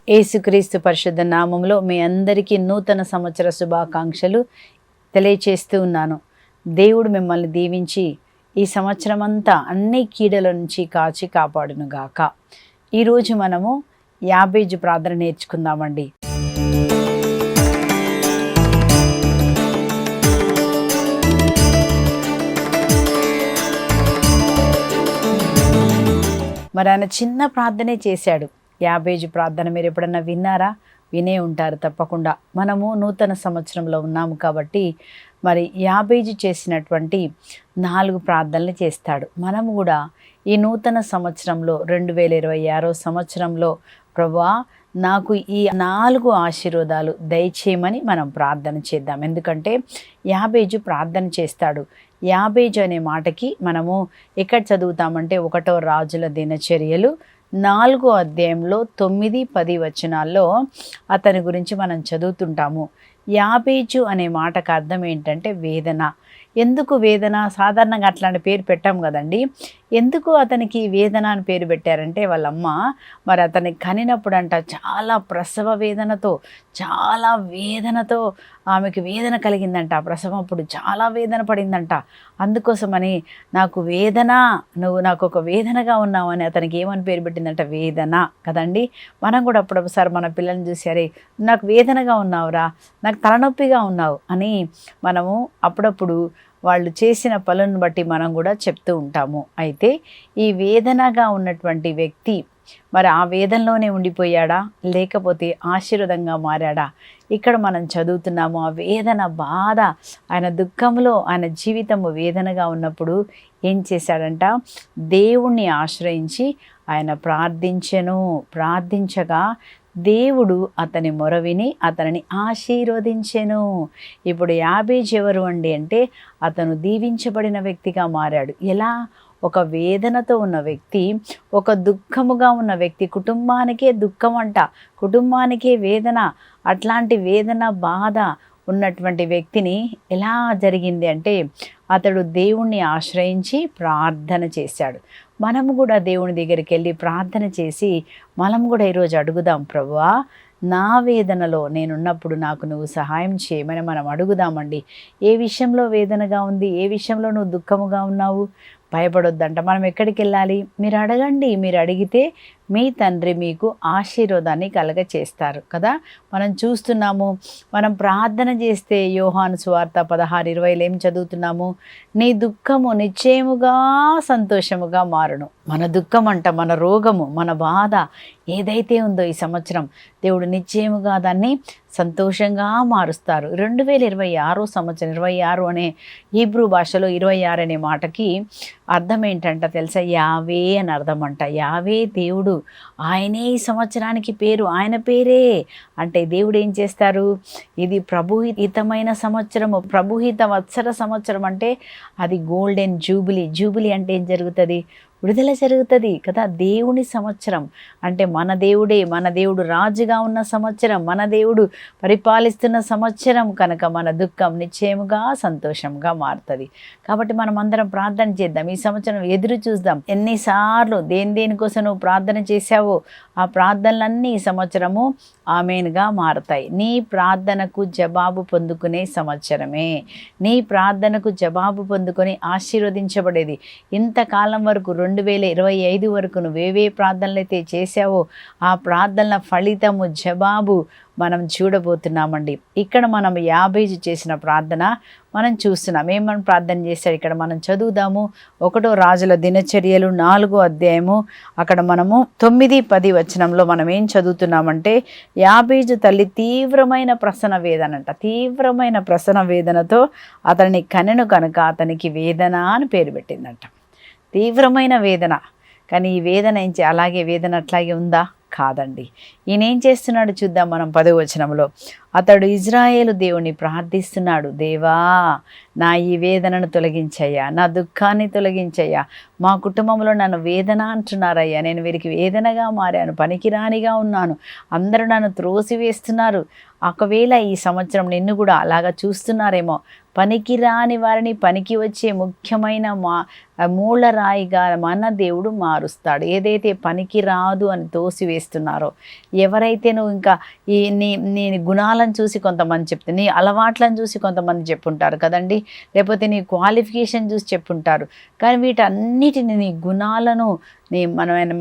యేసుక్రీస్తు పరిశుద్ధ నామములో మీ అందరికీ నూతన సంవత్సర శుభాకాంక్షలు తెలియచేస్తూ ఉన్నాను. దేవుడు మిమ్మల్ని దీవించి ఈ సంవత్సరం అంతా అన్ని కీడల నుంచి కాచి కాపాడునుగాక. ఈరోజు మనము యాబేజు ప్రార్థన నేర్చుకుందామండి. మరి ఆయన చిన్న ప్రార్థనే చేశాడు. యాబేజు ప్రార్థన మీరు ఎప్పుడన్నా విన్నారా? వినే ఉంటారు తప్పకుండా. మనము నూతన సంవత్సరంలో ఉన్నాము కాబట్టి మరి యాబేజు చేసినటువంటి 4 ప్రార్థనలు చేస్తాడు. మనము కూడా ఈ నూతన సంవత్సరంలో 2026 సంవత్సరంలో ప్రభువా నాకు ఈ 4 ఆశీర్వాదాలు దయచేయమని మనం ప్రార్థన చేద్దాం. ఎందుకంటే యాబేజు ప్రార్థన చేస్తాడు. యాబేజు అనే మాటకి మనము ఎక్కడ చదువుతామంటే 1వ రాజుల దినచర్యలు 4వ అధ్యాయంలో 9-10 వచనాల్లో అతని గురించి మనం చదువుతుంటాము. యాబేజు అనే మాటకు అర్థం ఏంటంటే వేదన. ఎందుకు వేదన? సాధారణంగా అట్లాంటి పేరు పెట్టాం కదండి. ఎందుకు అతనికి వేదన అని పేరు పెట్టారంటే వాళ్ళమ్మ మరి అతన్ని కనినప్పుడు అంట చాలా ప్రసవ వేదనతో, చాలా వేదనతో ఆమెకు వేదన కలిగిందంట. ప్రసవం అప్పుడు చాలా వేదన పడిందంట. అందుకోసమని నాకు వేదన, నువ్వు నాకు ఒక వేదనగా ఉన్నావు అని అతనికి ఏమని పేరు పెట్టిందంట? వేదన కదండి. మనం కూడా అప్పుడొకసారి మన పిల్లల్ని చూసి అరే నాకు వేదనగా ఉన్నావురా, నాకు తలనొప్పిగా ఉన్నావు అని మనము అప్పుడప్పుడు వాళ్ళు చేసిన పనులను బట్టి మనం కూడా చెప్తూ ఉంటాము. అయితే ఈ వేదనగా ఉన్నటువంటి వ్యక్తి మరి ఆ వేదనలోనే ఉండిపోయాడా, లేకపోతే ఆశీర్వాదంగా మారాడా? ఇక్కడ మనం చదువుతున్నాము. ఆ వేదన, బాధ, ఆయన దుఃఖంలో ఆయన జీవితము వేదనగా ఉన్నప్పుడు ఏం చేశాడంట? దేవుణ్ణి ఆశ్రయించి ఆయన ప్రార్థించగా దేవుడు అతని మొరవిని అతనిని ఆశీర్వదించెను. ఇప్పుడు యాబేజు ఎవరు అండి అంటే అతను దీవించబడిన వ్యక్తిగా మారాడు. ఎలా? ఒక వేదనతో ఉన్న వ్యక్తి, ఒక దుఃఖముగా ఉన్న వ్యక్తి, కుటుంబానికే దుఃఖం అంట, కుటుంబానికే వేదన, అట్లాంటి వేదన బాధ ఉన్నటువంటి వ్యక్తిని ఎలా జరిగింది అంటే అతడు దేవుణ్ణి ఆశ్రయించి ప్రార్థన చేశాడు. మనము కూడా దేవుని దగ్గరికి వెళ్ళి ప్రార్థన చేసి మనం కూడా ఈరోజు అడుగుదాం, ప్రభువా నా వేదనలో నేనున్నప్పుడు నాకు నువ్వు సహాయం చేయమని మనం అడుగుదామండి. ఏ విషయంలో వేదనగా ఉంది, ఏ విషయంలో నువ్వు దుఃఖముగా ఉన్నావు? భయపడొద్దంట. మనం ఎక్కడికి వెళ్ళాలి? మీరు అడగండి. మీరు అడిగితే మీ తండ్రి మీకు ఆశీర్వాదాన్ని కలగ చేస్తారు కదా. మనం చూస్తున్నాము, మనం ప్రార్థన చేస్తే యోహాను సువార్త 16:20 ఏం చదువుతున్నాము? నీ దుఃఖము నిశ్చయముగా సంతోషముగా మారును. మన దుఃఖం అంట, మన రోగము, మన బాధ ఏదైతే ఉందో ఈ సంవత్సరం దేవుడు నిశ్చయముగా దాన్ని సంతోషంగా మారుస్తారు. 2026 సంవత్సరం, 26 అనే హీబ్రూ భాషలో 26 అనే మాటకి అర్థం ఏంటంట తెలుసా? యావే అని అర్థం అంట. యావే దేవుడు, ఆయనే ఈ సంవత్సరానికి పేరు, ఆయన పేరే. అంటే దేవుడు ఏం చేస్తారు? ఇది ప్రభుహితమైన సంవత్సరము, ప్రభుహిత వత్సర సంవత్సరం అంటే అది గోల్డెన్ జూబిలీ. జూబిలీ అంటే ఏం జరుగుతుంది? విడుదల జరుగుతుంది కదా. దేవుని సంవత్సరం అంటే మన దేవుడే, మన దేవుడు రాజుగా ఉన్న సంవత్సరం, మన దేవుడు పరిపాలిస్తున్న సంవత్సరం కనుక మన దుఃఖం నిశ్చయముగా సంతోషంగా మారుతుంది. కాబట్టి మనం అందరం ప్రార్థన చేద్దాం. ఈ సంవత్సరం ఎదురు చూద్దాం. ఎన్నిసార్లు దేనికోసం నువ్వు ప్రార్థన చేశావో ఆ ప్రార్థనలన్నీ ఈ సంవత్సరము ఆమేన్గా మారుతాయి. నీ ప్రార్థనకు జవాబు పొందుకునే సంవత్సరమే. నీ ప్రార్థనకు జవాబు పొందుకొని ఆశీర్వదించబడేది. ఇంతకాలం వరకు 2025 వరకు నువ్వేవే ప్రార్థనలు అయితే చేశావో ఆ ప్రార్థనల ఫలితము, జవాబు మనం చూడబోతున్నామండి. ఇక్కడ మనం యాబేజు చేసిన ప్రార్థన మనం చూస్తున్నాం. ఏమని ప్రార్థన చేశాడు ఇక్కడ మనం చదువుదాము. 1వ రాజుల దినచర్యలు 4వ అధ్యాయము అక్కడ మనము 9-10 వచనంలో మనం ఏం చదువుతున్నామంటే యాబేజు తల్లి తీవ్రమైన ప్రసన వేదనంట. తీవ్రమైన ప్రసన వేదనతో అతన్ని కనెను కనుక అతనికి వేదన అని పేరు పెట్టిందంట. తీవ్రమైన వేదన. కానీ ఈ వేదన అలాగే వేదన అట్లాగే ఉందా? కాదండి. ఈయన ఏం చేస్తున్నాడు చూద్దాం మనం 10వ వచనంలో. అతడు ఇజ్రాయేలు దేవుని ప్రార్థిస్తున్నాడు, దేవా నా ఈ వేదనను తొలగించయ్యా, నా దుఃఖాన్ని తొలగించయ్యా, మా కుటుంబంలో నన్ను వేదన అంటున్నారయ్యా, నేను వీరికి వేదనగా మారాను, పనికిరానిగా ఉన్నాను, అందరూ నన్ను త్రోసివేస్తున్నారు. ఒకవేళ ఈ సంవత్సరం నిన్ను కూడా అలాగా చూస్తున్నారేమో, పనికిరాని వారిని పనికి వచ్చే ముఖ్యమైన మూలరాయిగా మన దేవుడు మారుస్తాడు. ఏదైతే పనికి రాదు అని తోసివేస్తున్నారో, ఎవరైతే నువ్వు ఇంకా నీ గుణాలను చూసి కొంతమంది చెప్తే, నీ అలవాట్లను చూసి కొంతమంది చెప్పుంటారు కదండి, లేకపోతే నీ క్వాలిఫికేషన్ చూసి చెప్పుంటారు. కానీ వీటన్నిటిని, నీ గుణాలను,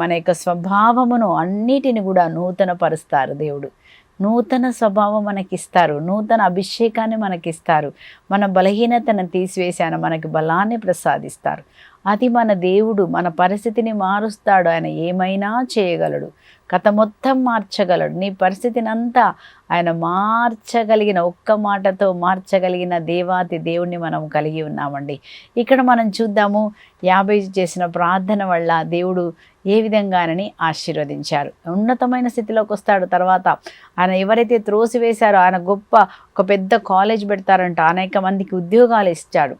మన యొక్క స్వభావమును అన్నిటిని కూడా నూతన పరుస్తారు దేవుడు. నూతన స్వభావం మనకిస్తారు, నూతన అభిషేకాన్ని మనకిస్తారు, మన బలహీనతను తీసివేసి ఆయన మనకి బలాన్ని ప్రసాదిస్తారు. అది మన దేవుడు. మన పరిస్థితిని మారుస్తాడు. ఆయన ఏమైనా చేయగలడు, కథ మొత్తం మార్చగలడు. నీ పరిస్థితిని అంతా ఆయన మార్చగలిగిన, ఒక్క మాటతో మార్చగలిగిన దేవాతి దేవుణ్ణి మనం కలిగి ఉన్నామండి. ఇక్కడ మనం చూద్దాము, యాబేజు చేసిన ప్రార్థన వల్ల దేవుడు ఏ విధంగానని ఆశీర్వదించారు. ఉన్నతమైన స్థితిలోకి వస్తాడు. తర్వాత ఆయన ఎవరైతే త్రోసివేశారో ఆయన ఒక పెద్ద కాలేజ్ పెడతారంట, అనేక మందికి ఉద్యోగాలు ఇచ్చాడు.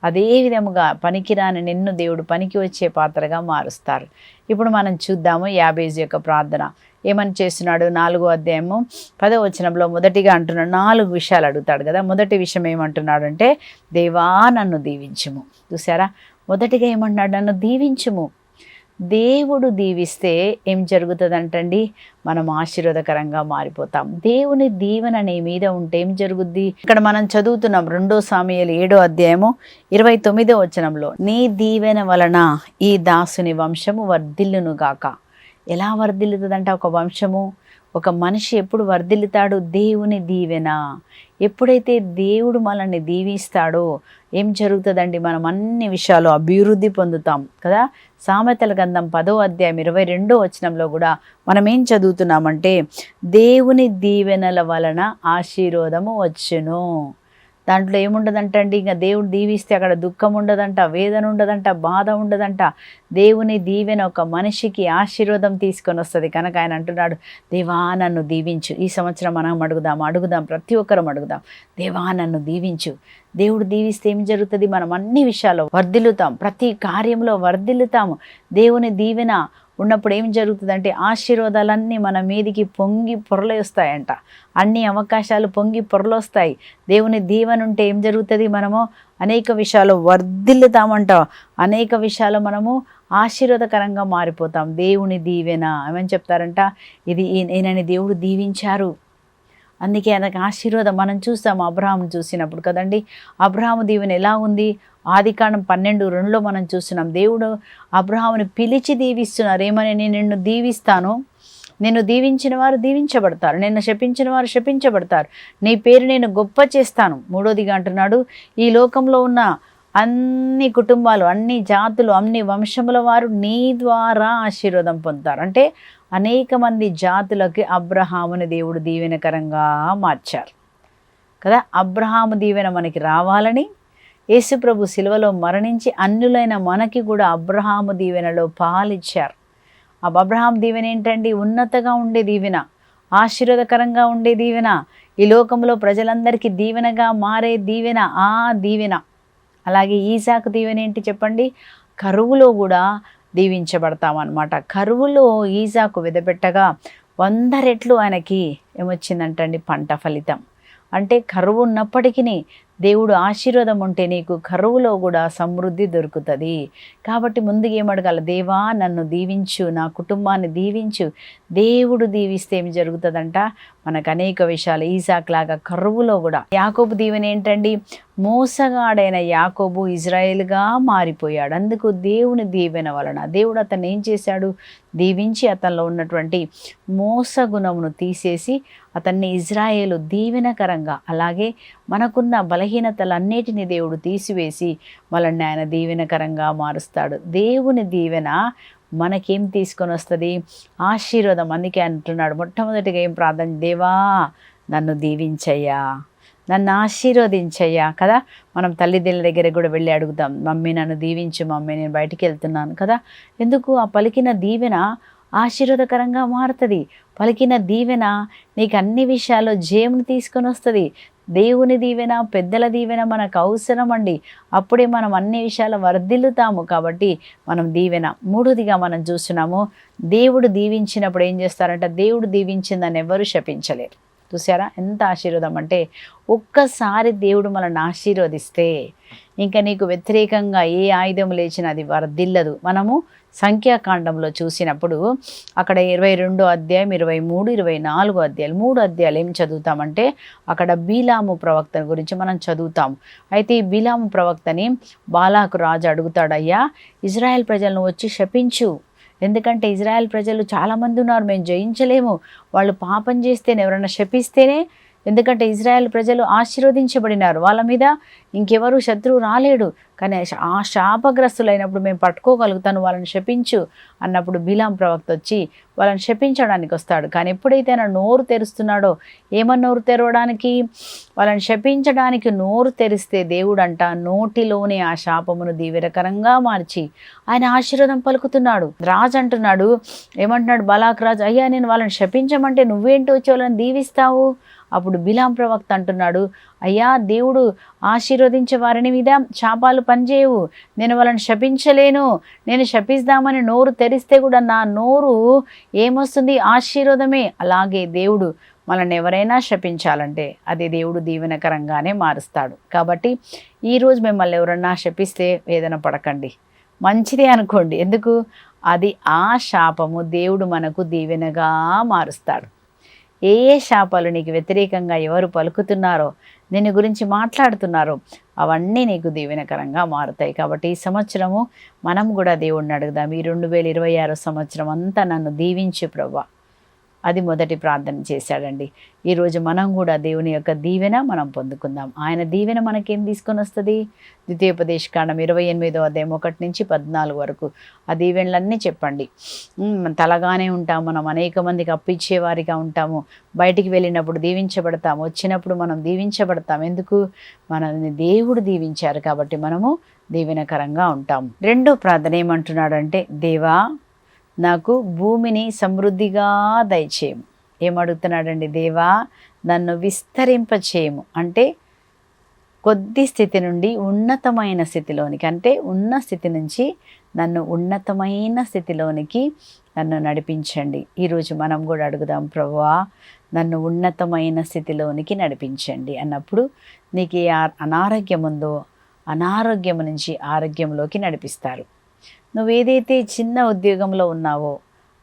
అదే విధముగా పనికిరాని నిన్ను దేవుడు పనికి వచ్చే పాత్రగా మారుస్తారు. ఇప్పుడు మనం చూద్దాము యాబేజు యొక్క ప్రార్థన ఏమని చేస్తున్నాడు. 4వ అధ్యాయము 10వ వచనంలో మొదటిగా అంటున్నాడు, 4 విషయాలు అడుగుతాడు కదా. మొదటి విషయం ఏమంటున్నాడు అంటే, దేవా నన్ను దీవించుము. చూసారా, మొదటిగా ఏమంటున్నాడు, నన్ను దీవించుము. దేవుడు దీవిస్తే ఏం జరుగుతుందంటండి, మనం ఆశీర్వాదకరంగా మారిపోతాం. దేవుని దీవెన నీ మీద ఉంటే ఏం జరుగుద్ది. ఇక్కడ మనం చదువుతున్నాం 2 సాముయేలు 7వ అధ్యాయము 29వ వచనంలో, నీ దీవెన వలన ఈ దాసుని వంశము వర్ధిల్లును గాక. ఎలా వర్ధిల్లుతుందంట ఒక వంశము, ఒక మనిషి ఎప్పుడు వర్ధిల్లుతాడు, దేవుని దీవెన. ఎప్పుడైతే దేవుడు మనల్ని దీవిస్తాడో ఏం జరుగుతుందండి, మనం అన్ని విషయాలు అభివృద్ధి పొందుతాం కదా. సామెతల గ్రంథం 10వ అధ్యాయం 22వ వచనంలో కూడా మనం ఏం చదువుతున్నామంటే, దేవుని దీవెనల వలన ఆశీర్వాదము వచ్చును. దాంట్లో ఏముండదంటండి, ఇంకా దేవుడు దీవిస్తే అక్కడ దుఃఖం ఉండదంట, వేదన ఉండదంట, బాధ ఉండదంట. దేవుని దీవెన ఒక మనిషికి ఆశీర్వాదం తీసుకొని వస్తుంది. కనుక ఆయన అంటున్నాడు, దేవా నన్ను దీవించు. ఈ సంవత్సరం మనం అడుగుదాం, ప్రతి ఒక్కరం అడుగుదాం, దేవా నన్ను దీవించు. దేవుడు దీవిస్తే ఏం జరుగుతుంది, మనం అన్ని విషయాల్లో వర్ధిల్లుతాం, ప్రతి కార్యంలో వర్ధిల్లుతాము. దేవుని దీవెన ఉన్నప్పుడు ఏం జరుగుతుందంటే, ఆశీర్వాదాలన్నీ మన మీదికి పొంగి పొరలొస్తాయంట. అన్ని అవకాశాలు పొంగి పొరలొస్తాయి. దేవుని దీవెన ఉంటే ఏం జరుగుతుంది, మనము అనేక విషయాలు వర్ధిల్లుతామంట, అనేక విషయాలు మనము ఆశీర్వాదకరంగా మారిపోతాం. దేవుని దీవెన ఏమని చెప్తారంట, ఇది ఈయనని దేవుడు దీవించారు, అందుకే ఆయనకు ఆశీర్వాదం. మనం చూస్తాం అబ్రహాము చూసినప్పుడు కదండి, అబ్రహాము దీవెన ఎలా ఉంది. ఆదికాండం 12:2లో మనం చూస్తున్నాం, దేవుడు అబ్రహాముని పిలిచి దీవిస్తున్నారు. ఏమని, నేను నిన్ను దీవిస్తాను, నిన్ను దీవించిన వారు దీవించబడతారు, నిన్ను శపించిన వారు శపించబడతారు, నీ పేరు నేను గొప్ప చేస్తాను. 3వదిగా అంటున్నాడు, ఈ లోకంలో ఉన్న అన్ని కుటుంబాలు, అన్ని జాతులు, అన్ని వంశముల వారు నీ ద్వారా ఆశీర్వాదం పొందుతారు. అంటే అనేక మంది జాతులకి అబ్రహాముని దేవుడు దీవెనకరంగా మార్చారు కదా. అబ్రహాము దీవెన మనకి రావాలని యేసుప్రభు శిలువలో మరణించి అన్యులైన మనకి కూడా అబ్రహాము దీవెనలో పాలిచ్చారు. ఆ అబ్రహాం దీవెన ఏంటండి, ఉన్నతగా ఉండే దీవెన, ఆశీర్వాదకరంగా ఉండే దీవెన, ఈ లోకంలో ప్రజలందరికీ దీవెనగా మారే దీవెన, ఆ దీవెన. అలాగే ఈసాకు దీవెన ఏంటి చెప్పండి, కరువులో కూడా దీవించబడతామన్నమాట. కరువులో ఈసాకు విదపెట్టగా 100 రెట్లు ఆయనకి ఏమొచ్చిందంటండి, పంట ఫలితం. అంటే కరువు ఉన్నప్పటికీ దేవుడు ఆశీర్వాదం ఉంటే నీకు కరువులో కూడా సమృద్ధి దొరుకుతుంది. కాబట్టి ముందుగా ఏమడగాలి, దేవా నన్ను దీవించు, నా కుటుంబాన్ని దీవించు. దేవుడు దీవిస్తే ఏమి జరుగుతుందంట, మనకు అనేక విషయాలు. ఈసాక్ లాగా కరువులో కూడా. యాకోబు దీవెన ఏంటండి, మోసగాడైన యాకోబు ఇజ్రాయేల్గా మారిపోయాడు. అందుకు దేవుని దీవెన వలన దేవుడు అతన్ని ఏం చేశాడు, దీవించి అతనిలో ఉన్నటువంటి మోసగుణమును తీసేసి అతన్ని ఇజ్రాయేలు దీవెనకరంగా, అలాగే మనకున్న బలహీనతలన్నిటిని దేవుడు తీసివేసి మనల్ని ఆయన దీవెనకరంగా మారుస్తాడు. దేవుని దీవెన మనకేం తీసుకొని వస్తుంది, ఆశీర్వాదం. అందుకే అంటున్నాడు మొట్టమొదటిగా ఏం ప్రార్థన, దేవా నన్ను దీవించయ్యా, నన్ను ఆశీర్వదించయ్యా కదా. మనం తల్లిదండ్రుల దగ్గర కూడా వెళ్ళి అడుగుతాం, మమ్మీ నన్ను దీవించు, మమ్మీ నేను బయటికి వెళ్తున్నాను కదా. ఎందుకు, ఆ పలికిన దీవెన ఆశీర్వాదకరంగా మారుతుంది. పలికిన దీవెన నీకు అన్ని విషయాల్లో జయమును తీసుకొని వస్తుంది. దేవుని దీవెన, పెద్దల దీవెన మనకు అవసరం అండి. అప్పుడే మనం అన్ని విషయాలు వర్ధిల్లుతాము. కాబట్టి మనం దీవెన. మూడోదిగా మనం చూస్తున్నాము, దేవుడు దీవించినప్పుడు ఏం చేస్తారంటే, దేవుడు దీవించిందని ఎవరు శపించలేరు. చూసారా ఎంత ఆశీర్వాదం అంటే, ఒక్కసారి దేవుడు మనల్ని ఆశీర్వదిస్తే ఇంకా నీకు వ్యతిరేకంగా ఏ ఆయుధం లేచినా అది వర్ధిల్లదు. మనము సంఖ్యాకాండంలో చూసినప్పుడు అక్కడ 22 అధ్యాయం, 23, 24 అధ్యాయాలు, 3 అధ్యాయాలు ఏం చదువుతామంటే, అక్కడ బీలాము ప్రవక్త గురించి మనం చదువుతాము. అయితే ఈ బీలాము ప్రవక్తని బాలాకు రాజు అడుగుతాడు, అయ్యా ఇజ్రాయెల్ ప్రజలను వచ్చి శపించు, ఎందుకంటే ఇజ్రాయెల్ ప్రజలు చాలామంది ఉన్నారు, మేము జయించలేము, వాళ్ళు పాపం చేస్తేనే, ఎవరైనా శపిస్తేనే, ఎందుకంటే ఇజ్రాయెల్ ప్రజలు ఆశీర్వదించబడినారు, వాళ్ళ మీద ఇంకెవరు శత్రువు రాలేడు, కానీ ఆ శాపగ్రస్తులైనప్పుడు మేము పట్టుకోగలుగుతాను, వాళ్ళని శపించు అన్నప్పుడు బిలాం ప్రవక్త వచ్చి వాళ్ళని శపించడానికి వస్తాడు. కానీ ఎప్పుడైతే ఆయన నోరు తెరుస్తున్నాడో, ఏమన్నా నోరు తెరవడానికి, వాళ్ళని శపించడానికి నోరు తెరిస్తే దేవుడంట నోటిలోనే ఆ శాపమును దీవెనకరంగా మార్చి ఆయన ఆశీర్వాదం పలుకుతున్నాడు. రాజు అంటున్నాడు, ఏమంటున్నాడు బాలాక్ రాజు, అయ్యా నేను వాళ్ళని శపించమంటే నువ్వేంటి వచ్చి వాళ్ళని దీవిస్తావు? అప్పుడు బిలాం ప్రవక్త అంటున్నాడు, అయ్యా దేవుడు ఆశీర్వదించే వారిని మీద శాపాలు పనిచేయవు, నేను వాళ్ళని శపించలేను, నేను శపిస్తామని నోరు తెరిస్తే కూడా నా నోరు ఏమొస్తుంది? ఆశీర్వాదమే. అలాగే దేవుడు మనల్ని ఎవరైనా శపించాలంటే అది దేవుడు దీవెనకరంగానే మారుస్తాడు. కాబట్టి ఈరోజు మిమ్మల్ని ఎవరన్నా శపిస్తే వేదన పడకండి, మంచిదే అనుకోండి. ఎందుకు? అది ఆ శాపము దేవుడు మనకు దీవెనగా మారుస్తాడు. ఏ శాపాలు నీకు వ్యతిరేకంగా ఎవరు పలుకుతున్నారో, నిన్ను గురించి మాట్లాడుతున్నారో, అవన్నీ నీకు దీవెనకరంగా మారుతాయి. కాబట్టి ఈ సంవత్సరము మనం కూడా దేవుణ్ణి అడుగుదాం, ఈ 2026 సంవత్సరం అంతా నన్ను దీవించు ప్రభువా. అది మొదటి ప్రార్థన చేశాడండి. ఈరోజు మనం కూడా దేవుని యొక్క దీవెన మనం పొందుకుందాం. ఆయన దీవెన మనకేం తీసుకొని వస్తుంది? ద్వితీయోపదేశకాండం 28వ అధ్యాయం 1 నుంచి 14 వరకు ఆ దీవెనలన్నీ చెప్పండి. తలగానే ఉంటాం, మనం అనేక మందికి అప్పిచ్చేవారిగా ఉంటాము, బయటికి వెళ్ళినప్పుడు దీవించబడతాము, వచ్చినప్పుడు మనం దీవించబడతాం. ఎందుకు? మనల్ని దేవుడు దీవించారు కాబట్టి మనము దీవెనకరంగా ఉంటాము. రెండో ప్రార్థన ఏమంటున్నాడంటే, దేవా నాకు భూమిని సమృద్ధిగా దయచేయము. ఏమడుగుతున్నాడండి? దేవా నన్ను విస్తరింపచేయము. అంటే కొద్ది స్థితి నుండి ఉన్నతమైన స్థితిలోనికి, అంటే ఉన్న స్థితి నుంచి నన్ను ఉన్నతమైన స్థితిలోనికి నన్ను నడిపించండి. ఈరోజు మనం కూడా అడుగుదాం, ప్రభువా నన్ను ఉన్నతమైన స్థితిలోనికి నడిపించండి అన్నప్పుడు నీకు ఏ అనారోగ్యం ఉందో అనారోగ్యం నుంచి ఆరోగ్యంలోకి నడిపిస్తారు. నువ్వేదైతే చిన్న ఉద్యోగంలో ఉన్నావో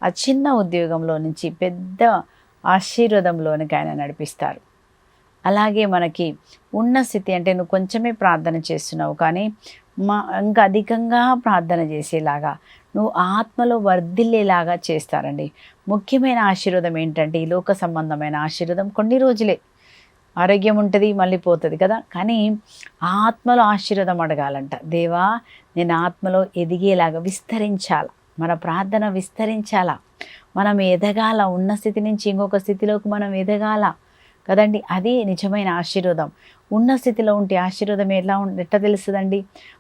ఆ చిన్న ఉద్యోగంలో నుంచి పెద్ద ఆశీర్వాదంలోనికి ఆయన నడిపిస్తారు. అలాగే మనకి ఉన్న స్థితి, అంటే నువ్వు కొంచెమే ప్రార్థన చేస్తున్నావు కానీ ఇంకా అధికంగా ప్రార్థన చేసేలాగా, నువ్వు ఆత్మలో వర్ధిల్లేలాగా చేస్తారండి. ముఖ్యమైన ఆశీర్వాదం ఏంటంటే, ఈ లోక సంబంధమైన ఆశీర్వాదం కొన్ని రోజులే, ఆరోగ్యం ఉంటుంది మళ్ళీ పోతుంది కదా, కానీ ఆత్మలో ఆశీర్వాదం అడగాలంట. దేవా నేను ఆత్మలో ఎదిగేలాగా విస్తరించాల, మన ప్రార్థన విస్తరించాలా, మనం ఎదగాల, ఉన్న స్థితి నుంచి ఇంకొక స్థితిలోకి మనం ఎదగాల కదండి. అది నిజమైన ఆశీర్వాదం. ఉన్న స్థితిలో ఉంటే ఆశీర్వాదం ఎట్లా తెలుస్తుందండి?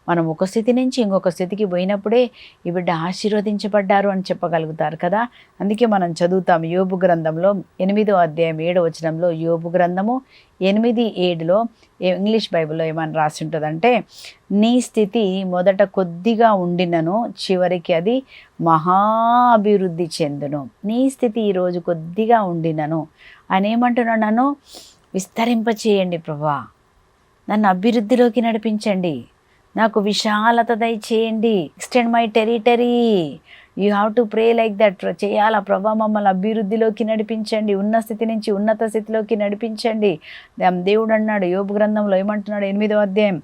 మనం ఒక స్థితి నుంచి ఇంకొక స్థితికి పోయినప్పుడే ఈ బిడ్డ ఆశీర్వదించబడ్డారు అని చెప్పగలుగుతారు కదా. అందుకే మనం చదువుతాం యోబు గ్రంథంలో 8వ అధ్యాయం 7వ వచనంలో, యోబు గ్రంథము 8:7లో ఇంగ్లీష్ బైబిల్లో ఏమని రాసి ఉంటుందంటే, నీ స్థితి మొదట కొద్దిగా ఉండినను చివరికి అది మహాభివృద్ధి చెందును. నీ స్థితి ఈరోజు కొద్దిగా ఉండినను అని ఏమంటున్నాడు? నన్ను విస్తరింపచేయండి ప్రభువా, నన్ను అభివృద్ధిలోకి నడిపించండి, నాకు విశాలత దయచేయండి, extend my territory. You have to pray like that. చేయాలా ప్రభా, మమ్మల్ని అభివృద్ధిలోకి నడిపించండి, ఉన్న స్థితి నుంచి ఉన్నత స్థితిలోకి నడిపించండి. దేవుడు అన్నాడు యోబు గ్రంథంలో, ఏమంటున్నాడు? 8వ అధ్యాయం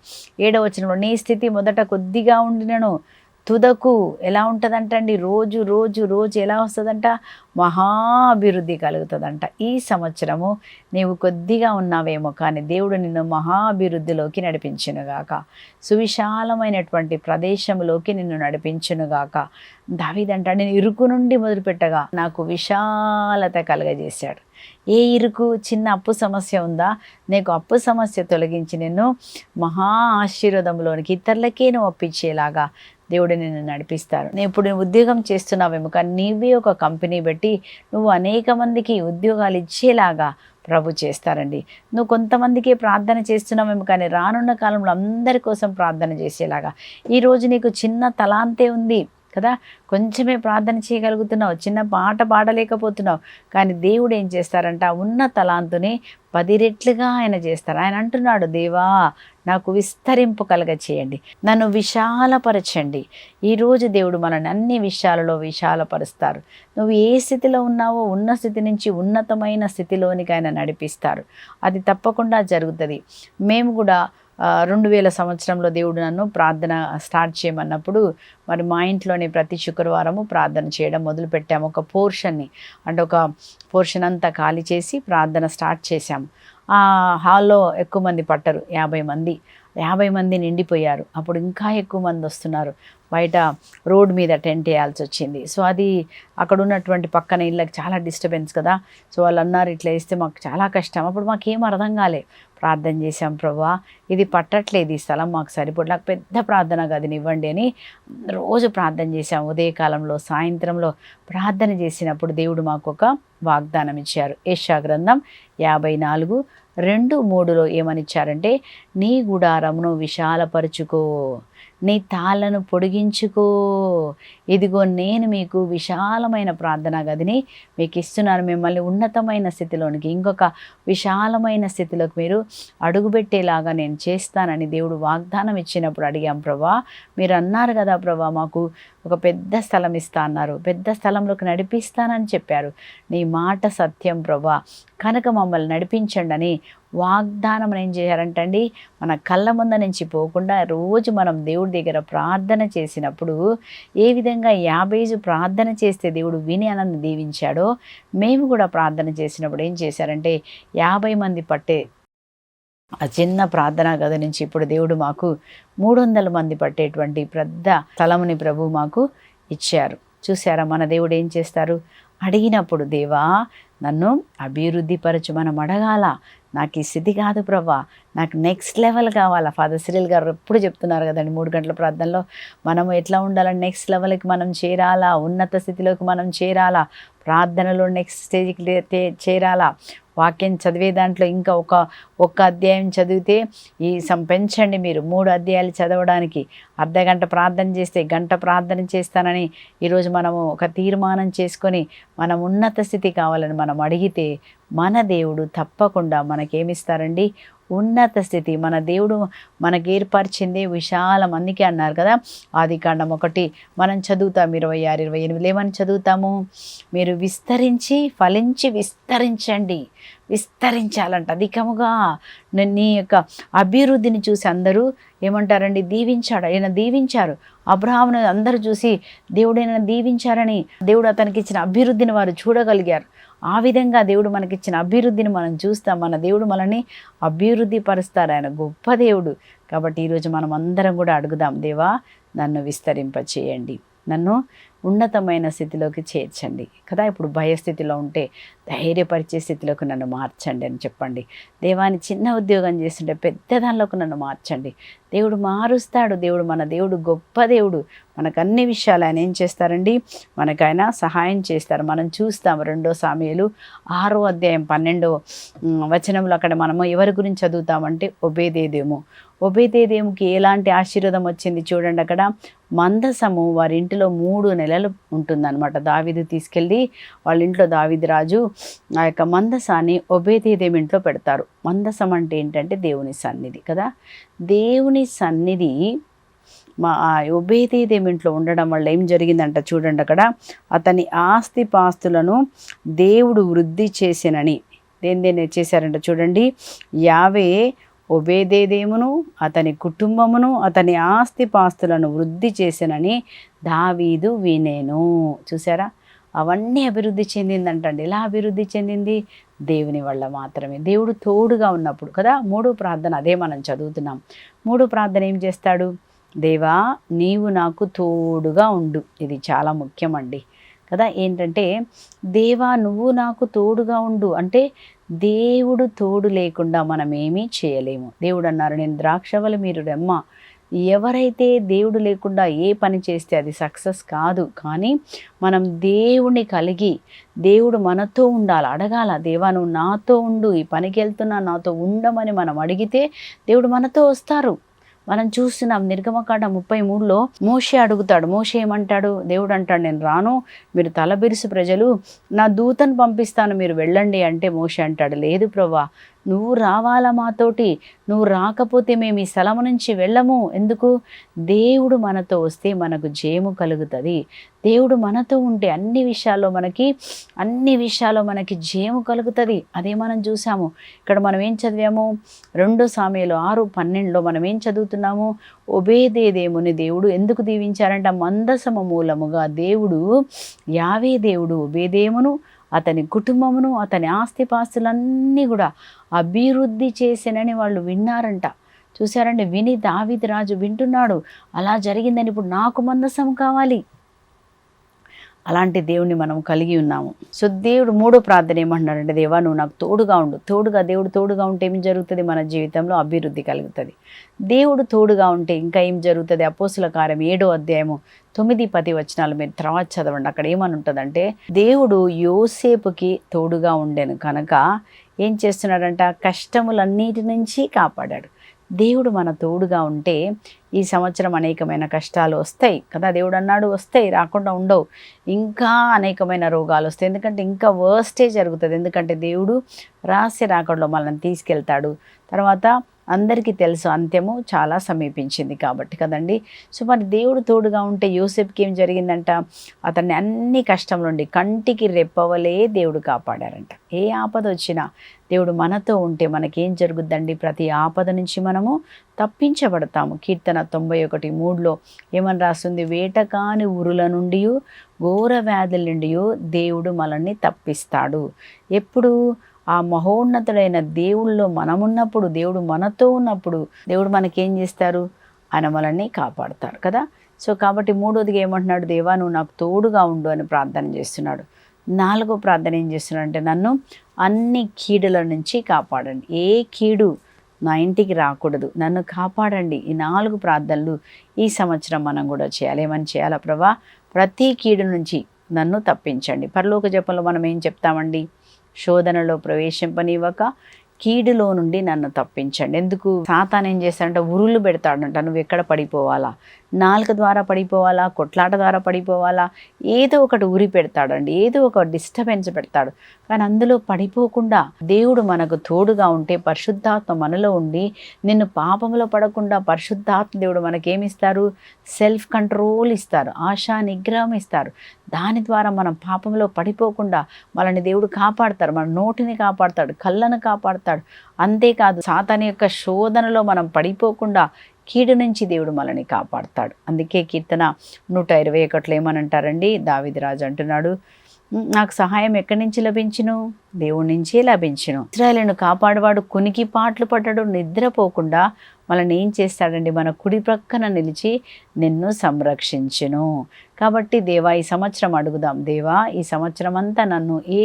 7వ వచనంలో, నీ స్థితి మొదట కొద్దిగా ఉండినను తుదకు ఎలా ఉంటుందంటండి? రోజు రోజు రోజు ఎలా వస్తుందంట? మహాభివృద్ధి కలుగుతుందంట. ఈ సంవత్సరము నీవు కొద్దిగా ఉన్నావేమో కానీ దేవుడు నిన్ను మహాభివృద్ధిలోకి నడిపించునుగాక, సువిశాలమైనటువంటి ప్రదేశంలోకి నిన్ను నడిపించునుగాక. దావీదంట, నేను ఇరుకు నుండి మొదలుపెట్టగా నాకు విశాలత కలుగజేశాడు. ఏ ఇరుకు, చిన్న అప్పు సమస్య ఉందా? నీకు అప్పు సమస్య తొలగించి నిన్ను మహా ఆశీర్వాదంలోనికి ఇతరులకే నువ్వు ఒప్పించేలాగా దేవుడు నిన్ను నడిపిస్తారు. ఇప్పుడు నువ్వు ఉద్యోగం చేస్తున్నావేమో, కానీ నీవే ఒక కంపెనీ పెట్టి నువ్వు అనేక మందికి ఉద్యోగాలు ఇచ్చేలాగా ప్రభు చేస్తారండి. నువ్వు కొంతమందికి ప్రార్థన చేస్తున్నావేమో, కానీ రానున్న కాలంలో అందరి కోసం ప్రార్థన చేసేలాగా. ఈరోజు నీకు చిన్న తలాంతే ఉంది కదా, కొంచెమే ప్రార్థన చేయగలుగుతున్నావు, చిన్న పాట పాడలేకపోతున్నావు, కానీ దేవుడు ఏం చేస్తారంట, ఉన్న తలాంతుని 10 రెట్లుగా ఆయన చేస్తారు. ఆయన అంటున్నాడు, దేవా నాకు విస్తరింపు కలగ చేయండి, నన్ను విశాలపరచండి. ఈరోజు దేవుడు మనల్ని అన్ని విషయాలలో విశాలపరుస్తారు. నువ్వు ఏ స్థితిలో ఉన్నావో ఉన్న స్థితి నుంచి ఉన్నతమైన స్థితిలోనికి ఆయన నడిపిస్తారు. అది తప్పకుండా జరుగుతుంది. మేము కూడా 2000 సంవత్సరంలో దేవుడు నన్ను ప్రార్థన స్టార్ట్ చేయమన్నప్పుడు మరి మా ఇంట్లోనే ప్రతి శుక్రవారము ప్రార్థన చేయడం మొదలుపెట్టాము. ఒక పోర్షన్ని అంటే ఒక పోర్షన్ అంతా ఖాళీ చేసి ప్రార్థన స్టార్ట్ చేశాము. ఆ హాల్లో ఎక్కువ మంది పట్టరు, 50 మంది నిండిపోయారు. అప్పుడు ఇంకా ఎక్కువ మంది వస్తున్నారు. బయట రోడ్ మీద టెంట్ వేయాల్సి వచ్చింది. సో అది అక్కడ ఉన్నటువంటి పక్కన ఇళ్ళకి చాలా డిస్టర్బెన్స్ కదా. సో వాళ్ళు అన్నారు, ఇట్లా వేస్తే మాకు చాలా కష్టం. అప్పుడు మాకేం అర్థం కాలే. ప్రార్థన చేశాం, ప్రభువా ఇది పట్టట్లేదు, ఈ స్థలం మాకు సరిపోదు, నాకు పెద్ద ప్రార్థన గదిని ఇవ్వండి అని రోజు ప్రార్థన చేశాం. ఉదయకాలంలో సాయంత్రంలో ప్రార్థన చేసినప్పుడు దేవుడు మాకు ఒక వాగ్దానం ఇచ్చారు. యెషయా గ్రంథం 54:2-3 ఏమనిచ్చారంటే, నీ గుడారమును విశాలపరుచుకో, నీ తాళ్ళను పొడిగించుకో, ఇదిగో నేను మీకు విశాలమైన ప్రార్థనా గదిని మీకు ఇస్తున్నాను. మిమ్మల్ని ఉన్నతమైన స్థితిలోనికి, ఇంకొక విశాలమైన స్థితిలోకి మీరు అడుగుపెట్టేలాగా నేను చేస్తానని దేవుడు వాగ్దానం ఇచ్చినప్పుడు అడిగాం, ప్రభా మీరు అన్నారు కదా ప్రభా మాకు ఒక పెద్ద స్థలం ఇస్తా అన్నారు, పెద్ద స్థలంలోకి నడిపిస్తానని చెప్పారు. నీ మాట సత్యం ప్రభా, కనుక మమ్మల్ని నడిపించండి అని వాగ్దానం ఏం చేశారంటండి, మన కళ్ళ ముంద నుంచి పోకుండా రోజు మనం దేవుడి దగ్గర ప్రార్థన చేసినప్పుడు ఏ విధంగా యాబేజు ప్రార్థన చేస్తే దేవుడు విని అన్నది దీవించాడో, మేము కూడా ప్రార్థన చేసినప్పుడు ఏం చేశారంటే 50 మంది పట్టే ఆ చిన్న ప్రార్థనా గది నుంచి ఇప్పుడు దేవుడు మాకు 300 మంది పట్టేటువంటి పెద్ద స్థలముని ప్రభు మాకు ఇచ్చారు. చూసారా మన దేవుడు ఏం చేస్తారు, అడిగినప్పుడు దేవా నన్ను అభివృద్ధి పరచు. మనం అడగాల, నాకు ఈ స్థితి కాదు ప్రభా, నాకు నెక్స్ట్ లెవెల్ కావాలా. ఫాదర్ సిరిల్ గారు ఎప్పుడు చెప్తున్నారు కదండి 3 గంటల ప్రార్థనలో, మనం ఎట్లా ఉండాలని నెక్స్ట్ లెవెల్కి మనం చేరాలా, ఉన్నత స్థితిలోకి మనం చేరాలా, ప్రార్థనలో నెక్స్ట్ స్టేజ్కి చేరాలా. వాక్యం చదివే దాంట్లో ఇంకా ఒక్క అధ్యాయం చదివితే పెంచండి మీరు 3 అధ్యాయాలు చదవడానికి. అర్ధగంట ప్రార్థన చేస్తే గంట ప్రార్థన చేస్తానని ఈరోజు మనము ఒక తీర్మానం చేసుకొని మనం ఉన్నత స్థితి కావాలని మనం అడిగితే మన దేవుడు తప్పకుండా మనకేమిస్తారండి, ఉన్నత స్థితి. మన దేవుడు మనకు ఏర్పరిచింది విశాలం. అందుకే అన్నారు కదా ఆదికాండం 1 మనం చదువుతాం 26-28 ఏమని చదువుతాము, మీరు విస్తరించి ఫలించి విస్తరించండి. విస్తరించాలంట అధికముగా. నీ యొక్క అభివృద్ధిని చూసి అందరూ ఏమంటారండి, దీవించాడు. ఆయన దీవించారు. అబ్రహామును అందరూ చూసి దేవుడు ఆయన దీవించారని, దేవుడు అతనికి ఇచ్చిన అభివృద్ధిని వారు చూడగలిగారు. ఆ విధంగా దేవుడు మనకిచ్చిన అభివృద్ధిని మనం చూస్తాం. మన దేవుడు మనల్ని అభివృద్ధి పరుస్తారు. ఆయన గొప్ప దేవుడు. కాబట్టి ఈరోజు మనం అందరం కూడా అడుగుదాం, దేవా నన్ను విస్తరింపచేయండి, నన్ను ఉన్నతమైన స్థితిలోకి చేర్చండి కదా. ఇప్పుడు భయస్థితిలో ఉంటే ధైర్యపరిచే స్థితిలోకి నన్ను మార్చండి అని చెప్పండి. దేవాని చిన్న ఉద్యోగం చేస్తుంటే పెద్ద దానిలోకి నన్ను మార్చండి. దేవుడు మారుస్తాడు. మన దేవుడు గొప్ప దేవుడు. మనకు అన్ని విషయాలు ఆయన ఏం చేస్తారండి, మనకైనా సహాయం చేస్తారు. మనం చూస్తాం 2 సామెయలు 6:12 అక్కడ మనము ఎవరి గురించి చదువుతామంటే ఒబేదేదేముకి ఎలాంటి ఆశీర్వాదం వచ్చింది చూడండి. అక్కడ మందసము వారి ఇంటిలో 3 నెలలు ఉంటుందన్నమాట. దావీదు తీసుకెళ్ళి వాళ్ళ ఇంట్లో దావీదు రాజు ఆ యొక్క మందసాన్ని ఒబేదేదేము ఇంట్లో పెడతారు. మందసం అంటే ఏంటంటే దేవుని సన్నిధి కదా. దేవుని సన్నిధి ఒబేదేదేము ఇంట్లో ఉండడం వల్ల ఏం జరిగిందంట చూడండి. అక్కడ అతని ఆస్తిపాస్తులను దేవుడు వృద్ధి చేసినని దేని చేశారంట చూడండి. యావే ఒబేదేదేమును అతని కుటుంబమును అతని ఆస్తిపాస్తులను వృద్ధి చేసినని దావీదు వినేను. చూసారా, అవన్నీ అభివృద్ధి చెందిందంటండి. ఎలా అభివృద్ధి చెందింది? దేవుని వల్ల మాత్రమే. దేవుడు తోడుగా ఉన్నప్పుడు కదా. 3 ప్రార్థన అదే మనం చదువుతున్నాం. 3 ప్రార్థన ఏం చేస్తాడు, దేవా నీవు నాకు తోడుగా ఉండు. ఇది చాలా ముఖ్యమండి. కదా. ఏంటంటే దేవా నువ్వు నాకు తోడుగా ఉండు అంటే దేవుడు తోడు లేకుండా మనం ఏమీ చేయలేము. దేవుడు అన్నారు, నేను ద్రాక్షవల్లి మీరు రెమ్మ. ఎవరైతే దేవుడు లేకుండా ఏ పని చేస్తే అది సక్సెస్ కాదు. కానీ మనం దేవుని కలిగి దేవుడు మనతో ఉండాలి, అడగాల, దేవా నువ్వు నాతో ఉండు, ఈ పనికి వెళ్తున్నా నాతో ఉండమని మనం అడిగితే దేవుడు మనతో వస్తారు. మనం చూస్తున్నాం నిర్గమకాండ 33లో మోషే అడుగుతాడు. మోషే ఏమంటాడు? దేవుడు అంటాడు, నేను రాను, మీరు తలబిరుసు ప్రజలు, నా దూతను పంపిస్తాను, మీరు వెళ్ళండి అంటే మోషే అంటాడు, లేదు ప్రభా, నువ్వు రావాలా మాతోటి, నువ్వు రాకపోతే మేము ఈ స్థలము నుంచి వెళ్ళము. ఎందుకు? దేవుడు మనతో వస్తే మనకు జయము కలుగుతుంది. దేవుడు మనతో ఉంటే అన్ని విషయాల్లో మనకి జయము కలుగుతుంది. అదే మనం చూసాము. ఇక్కడ మనం ఏం చదివాము? 2 సామెలు 6:12లో మనం ఏం చదువుతున్నాము? ఒబేదేదేముని దేవుడు ఎందుకు దీవించారంట? మందసము మూలముగా దేవుడు, యావే దేవుడు ఒబేదేమును, అతని కుటుంబమును, అతని ఆస్తిపాస్తులన్నీ కూడా అభివృద్ధి చేసినని వాళ్ళు విన్నారంట. చూసారండి, విని దావీదు రాజు వింటున్నాడు, అలా జరిగిందని ఇప్పుడు నాకు మందసం కావాలి. అలాంటి దేవుణ్ణి మనం కలిగి ఉన్నాము. సో దేవుడు 3వ ప్రార్థన ఏమంటున్నాడంటే, దేవా నువ్వు నాకు తోడుగా ఉండు. దేవుడు తోడుగా ఉంటే ఏం జరుగుతుంది? మన జీవితంలో అభివృద్ధి కలుగుతుంది. దేవుడు తోడుగా ఉంటే ఇంకా ఏం జరుగుతుంది? అపోస్తుల కార్యం 7వ అధ్యాయము 9-10 వచనాలు మీరు తర్వాత చదవండి. అక్కడ ఏమని ఉంటుందంటే, దేవుడు యోసేపుకి తోడుగా ఉండెను కనుక ఏం చేస్తున్నాడంట? కష్టములన్నిటి నుంచి కాపాడాడు. దేవుడు మన తోడుగా ఉంటే ఈ సంవత్సరం అనేకమైన కష్టాలు వస్తాయి కదా. దేవుడు అన్నాడు వస్తాయి, రాకుండా ఉండవు. ఇంకా అనేకమైన రోగాలు వస్తాయి, ఎందుకంటే ఇంకా వర్స్టే జరుగుతుంది. ఎందుకంటే దేవుడు రహస్య రాకడలో మనల్ని తీసుకెళ్తాడు. తర్వాత అందరికీ తెలుసు అంత్యము చాలా సమీపించింది కాబట్టి కదండి. సో మరి దేవుడు తోడుగా ఉంటే యోసేపుకి ఏం జరిగిందంట? అతన్ని అన్ని కష్టం నుండి కంటికి రెప్పవలే దేవుడు కాపాడారంట. ఏ ఆపద వచ్చినా దేవుడు మనతో ఉంటే మనకేం జరుగుద్దండి? ప్రతి ఆపద నుంచి మనము తప్పించబడతాము. కీర్తన 91:3లో ఏమని రాస్తుంది? వేటకాని ఉరుల నుండి, ఘోర వ్యాధుల నుండి దేవుడు మనల్ని తప్పిస్తాడు. ఎప్పుడు? ఆ మహోన్నతుడైన దేవుళ్ళలో మనమున్నప్పుడు, దేవుడు మనతో ఉన్నప్పుడు దేవుడు మనకేం చేస్తారు? ఆయన మనల్ని కాపాడుతారు కదా. సో కాబట్టి 3వదిగా ఏమంటున్నాడు? దేవా నువ్వు నాకు తోడుగా ఉండు అని ప్రార్థన చేస్తున్నాడు. 4వ ప్రార్థన ఏం చేస్తున్నాడు అంటే, నన్ను అన్ని కీడుల నుంచి కాపాడండి. ఏ కీడు నా ఇంటికి రాకూడదు, నన్ను కాపాడండి. ఈ 4 ప్రార్థనలు ఈ సంవత్సరం మనం కూడా చేయాలి. ఏమని చేయాలా? ప్రభా ప్రతి కీడు నుంచి నన్ను తప్పించండి. పరలోక జపంలో మనం ఏం చెప్తామండి? శోధనలో ప్రవేశింపనివ్వక కీడులో నుండి నన్ను తప్పించండి. ఎందుకు? సాతాను ఏం చేస్తాడంటే ఉరులు పెడతాడంట. నువ్వు ఎక్కడ పడిపోవాలా? నాలుక ద్వారా పడిపోవాలా? కొట్లాట ద్వారా పడిపోవాలా? ఏదో ఒకటి ఉరి పెడతాడండి, ఏదో ఒక డిస్టర్బెన్స్ పెడతాడు. కానీ అందులో పడిపోకుండా దేవుడు మనకు తోడుగా ఉంటే, పరిశుద్ధాత్మ మనలో ఉండి నిన్ను పాపంలో పడకుండా పరిశుద్ధాత్మ దేవుడు మనకేమిస్తారు? సెల్ఫ్ కంట్రోల్ ఇస్తారు, ఆశా నిగ్రహం ఇస్తారు. దాని ద్వారా మనం పాపంలో పడిపోకుండా మనల్ని దేవుడు కాపాడతారు. మన నోటిని కాపాడతాడు, కళ్ళను కాపాడతాడు. అంతేకాదు సాతాను యొక్క శోధనలో మనం పడిపోకుండా కీడు నుంచి దేవుడు మనల్ని కాపాడతాడు. అందుకే కీర్తన 121లో ఏమనంటారండి? దావీదు రాజు అంటున్నాడు, నాకు సహాయం ఎక్కడి నుంచి లభించును? దేవుడి నుంచే లభించును. ఇశ్రాయేలును కాపాడువాడు కునికి పాటలు పడ్డాడు, నిద్రపోకుండా మనల్ని ఏం చేస్తాడండి? మన కుడి ప్రక్కన నిలిచి నిన్ను సంరక్షించును. కాబట్టి దేవా ఈ సంవత్సరం అడుగుదాం, దేవా ఈ సంవత్సరం అంతా నన్ను ఏ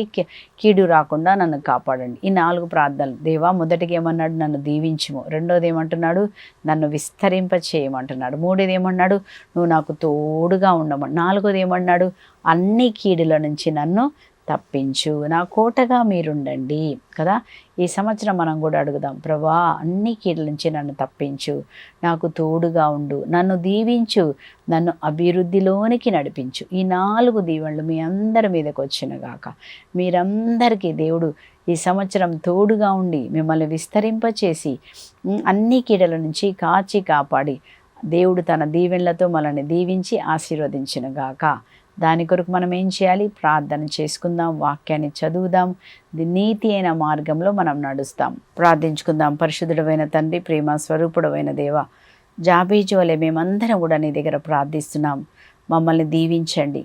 కీడు రాకుండా నన్ను కాపాడండి. ఈ 4 ప్రార్థనలు. దేవా మొదటిగా ఏమన్నాడు? నన్ను దీవించుము. రెండోది ఏమంటున్నాడు? నన్ను విస్తరింప చేయమంటున్నాడు. మూడోది ఏమన్నాడు? నువ్వు నాకు తోడుగా ఉండమని. 4వది ఏమన్నాడు? అన్ని కీడుల నుంచి నన్ను తప్పించు, నా కోటగా మీరుండండి కదా. ఈ సంవత్సరం మనం కూడా అడుగుదాం, ప్రభా అన్ని కీడుల నుంచి నన్ను తప్పించు, నాకు తోడుగా ఉండు, నన్ను దీవించు, నన్ను అభివృద్ధిలోనికి నడిపించు. ఈ 4 దీవెనలు మీ అందరి మీదకి వచ్చినగాక. మీరందరికీ దేవుడు ఈ సంవత్సరం తోడుగా ఉండి మిమ్మల్ని విస్తరింపచేసి అన్ని కీడుల నుంచి కాచి కాపాడి దేవుడు తన దీవెనలతో మనల్ని దీవించి ఆశీర్వదించినగాక. దాని కొరకు మనం ఏం చేయాలి? ప్రార్థన చేసుకుందాం, వాక్యాన్ని చదువుదాం, నీతి అయిన మార్గంలో మనం నడుస్తాం. ప్రార్థించుకుందాం. పరిశుద్ధుడైన తండ్రి, ప్రేమ స్వరూపుడమైన దేవ, జాబేజు వలె మేమందరం కూడా నీ దగ్గర ప్రార్థిస్తున్నాం. మమ్మల్ని దీవించండి.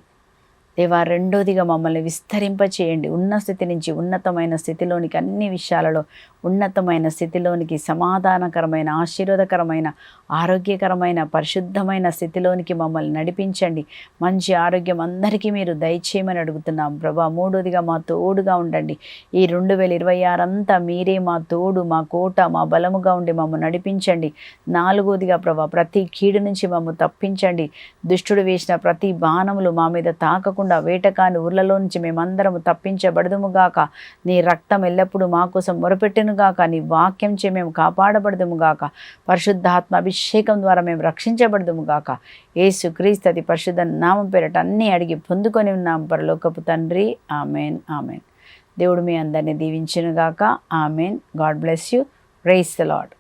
దేవా, రెండోదిగా మమ్మల్ని విస్తరింపచేయండి. ఉన్న స్థితి నుంచి ఉన్నతమైన స్థితిలోనికి, అన్ని విషయాలలో ఉన్నతమైన స్థితిలోనికి, సమాధానకరమైన, ఆశీర్వాదకరమైన, ఆరోగ్యకరమైన, పరిశుద్ధమైన స్థితిలోనికి మమ్మల్ని నడిపించండి. మంచి ఆరోగ్యం అందరికీ మీరు దయచేయమని అడుగుతున్నాం ప్రభా. మూడోదిగా మా తోడుగా ఉండండి. ఈ 2026 అంతా మీరే మా తోడు, మా కోట, మా బలముగా ఉండి మమ్మల్ని నడిపించండి. నాలుగోదిగా ప్రభా, ప్రతి కీడు నుంచి మమ్మల్ని తప్పించండి. దుష్టుడు వేసిన ప్రతి బాణములు మా మీద తాకకుండా వేటకాని ఊర్లలో నుంచి మేమందరము తప్పించబడదుముగాక. నీ రక్తం ఎల్లప్పుడూ మా కోసం మొరపెట్టునుగాక. నీ వాక్యం చే మేము కాపాడబడదుముగాక. పరిశుద్ధాత్మ అభిషేకం ద్వారా మేము రక్షించబడదుముగాక. యేసు క్రీస్తు అతి పరిశుద్ధ నామం పేరట అన్నీ అడిగి పొందుకొని ఉన్నాం పరలోకపు తండ్రి. Amen, amen. దేవుడు మీ అందరినీ దీవించునుగాక. Amen. God bless you. Praise the lord.